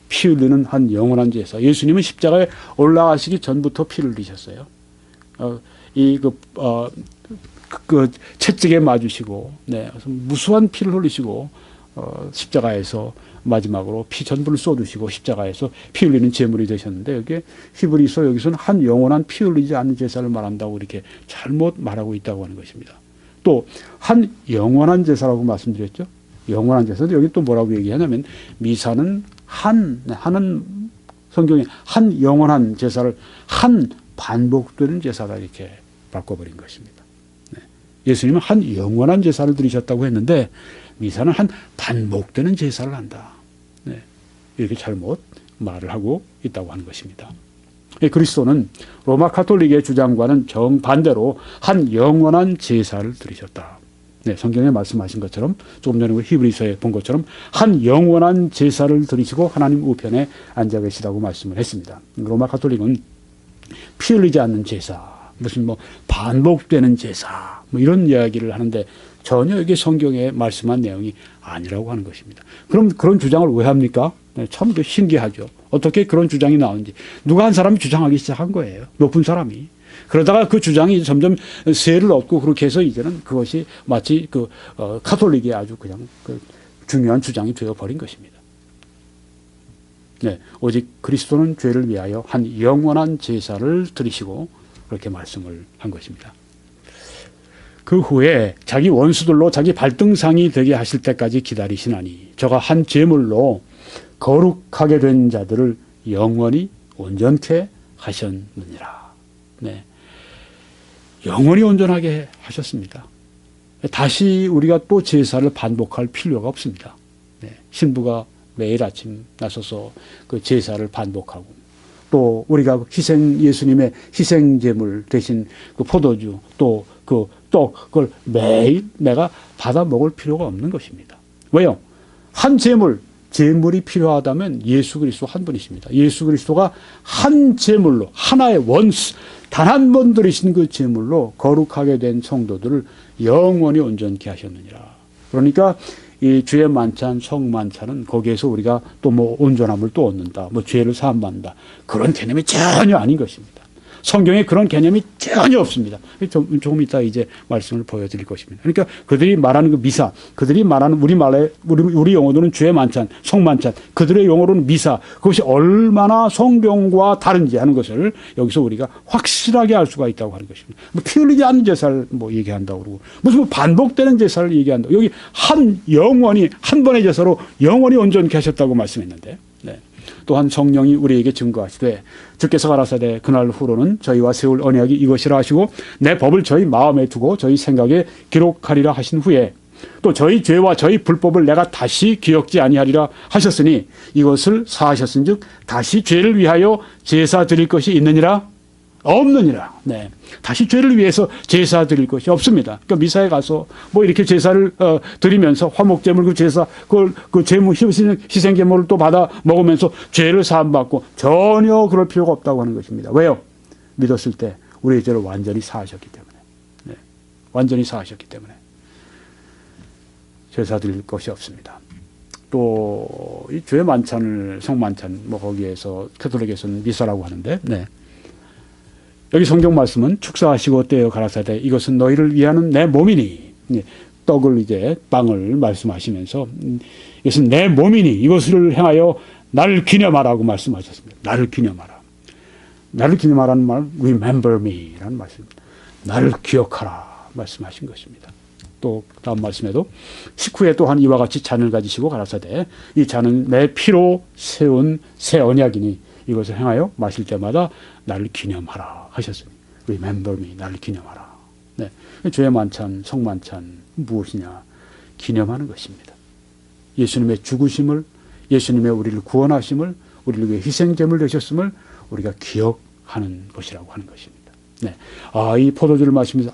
피 흘리는 한 영원한 제사. 예수님은 십자가에 올라가시기 전부터 피를 흘리셨어요. 채찍에 맞으시고, 네, 무수한 피를 흘리시고, 십자가에서 마지막으로 피 전부를 쏟으시고 십자가에서 피 흘리는 제물이 되셨는데 여기에 히브리서 여기서는 한 영원한 피 흘리지 않는 제사를 말한다고 이렇게 잘못 말하고 있다고 하는 것입니다. 또 한 영원한 제사라고 말씀드렸죠. 영원한 제사. 여기 또 뭐라고 얘기하냐면 미사는 하는 성경에 한 영원한 제사를 한 반복되는 제사다 이렇게 바꿔버린 것입니다. 네. 예수님은 한 영원한 제사를 드리셨다고 했는데 미사는 한 반복되는 제사를 한다. 네. 이렇게 잘못 말을 하고 있다고 하는 것입니다. 그리스도는 로마 가톨릭의 주장과는 정반대로 한 영원한 제사를 드리셨다. 네, 성경에 말씀하신 것처럼 조금 전에 히브리서에 본 것처럼 한 영원한 제사를 드리시고 하나님 우편에 앉아 계시다고 말씀을 했습니다. 로마 가톨릭은 피 흘리지 않는 제사, 무슨 뭐 반복되는 제사 뭐 이런 이야기를 하는데 전혀 이게 성경에 말씀한 내용이 아니라고 하는 것입니다. 그럼 그런 주장을 왜 합니까? 네, 참 신기하죠. 어떻게 그런 주장이 나오는지 누가 한 사람이 주장하기 시작한 거예요. 높은 사람이. 그러다가 그 주장이 점점 세를 얻고 그렇게 해서 이제는 그것이 마치 가톨릭의 아주 그냥 중요한 주장이 되어버린 것입니다. 네, 오직 그리스도는 죄를 위하여 한 영원한 제사를 드리시고 그렇게 말씀을 한 것입니다. 그 후에 자기 원수들로 자기 발등상이 되게 하실 때까지 기다리시나니 저가 한 제물로 거룩하게 된 자들을 영원히 온전케 하셨느니라. 네. 영원히 온전하게 하셨습니다. 다시 우리가 또 제사를 반복할 필요가 없습니다. 네. 신부가 매일 아침 나서서 그 제사를 반복하고 또 우리가 예수님의 희생제물 대신 그 포도주 또 그걸 매일 내가 받아 먹을 필요가 없는 것입니다. 왜요? 한 제물이 필요하다면 예수 그리스도 한 분이십니다. 예수 그리스도가 한 제물로 하나의 원수 단 한 번 드리신 그 제물로 거룩하게 된 성도들을 영원히 온전케 하셨느니라. 그러니까 이 주의 만찬, 성만찬은 거기에서 우리가 또 뭐 온전함을 또 얻는다, 뭐 죄를 사함받는다 그런 개념이 전혀 아닌 것입니다. 성경에 그런 개념이 전혀 없습니다. 조금 이따 이제 말씀을 보여드릴 것입니다. 그러니까 그들이 말하는 그 미사, 그들이 말하는 우리 용어로는 주의 만찬, 성만찬, 그들의 용어로는 미사, 그것이 얼마나 성경과 다른지 하는 것을 여기서 우리가 확실하게 알 수가 있다고 하는 것입니다. 뭐 피 흘리지 않는 제사를 뭐 얘기한다고 그러고 무슨 뭐 반복되는 제사를 얘기한다고 여기 한 번의 제사로 영원히 온전케 하셨다고 말씀했는데. 네. 또한 성령이 우리에게 증거하시되 주께서 가라사대 그날 후로는 저희와 세울 언약이 이것이라 하시고 내 법을 저희 마음에 두고 저희 생각에 기록하리라 하신 후에 또 저희 죄와 저희 불법을 내가 다시 기억지 아니하리라 하셨으니 이것을 사하셨은즉 다시 죄를 위하여 제사 드릴 것이 있느니라 없느니라. 네. 다시 죄를 위해서 제사 드릴 것이 없습니다. 그러니까 미사에 가서 뭐 이렇게 제사를 드리면서 화목제물 그 제물 희생제물을 또 받아 먹으면서 죄를 사함받고 전혀 그럴 필요가 없다고 하는 것입니다. 왜요? 믿었을 때 우리의 죄를 완전히 사하셨기 때문에. 네. 완전히 사하셨기 때문에 제사 드릴 것이 없습니다. 또 이 죄 만찬을 성만찬 뭐 거기에서 가톨릭에서는 미사라고 하는데 네. 여기 성경 말씀은 축사하시고 떼어 가라사대 이것은 너희를 위하는 내 몸이니 떡을 이제 빵을 말씀하시면서 이것은 내 몸이니 이것을 행하여 나를 기념하라고 말씀하셨습니다. 나를 기념하라. 나를 기념하라는 말은 remember me라는 말씀입니다. 나를 기억하라 말씀하신 것입니다. 또 다음 말씀에도 식후에 또한 이와 같이 잔을 가지시고 가라사대 이 잔은 내 피로 세운 새 언약이니 이것을 행하여 마실 때마다 나를 기념하라 하셨으니 remember me 나를 기념하라. 네. 죄의 만찬, 성만찬 무엇이냐? 기념하는 것입니다. 예수님의 죽으심을, 예수님의 우리를 구원하심을, 우리를 위해 희생제물 되셨음을 우리가 기억하는 것이라고 하는 것입니다. 네. 이 포도주를 마시면서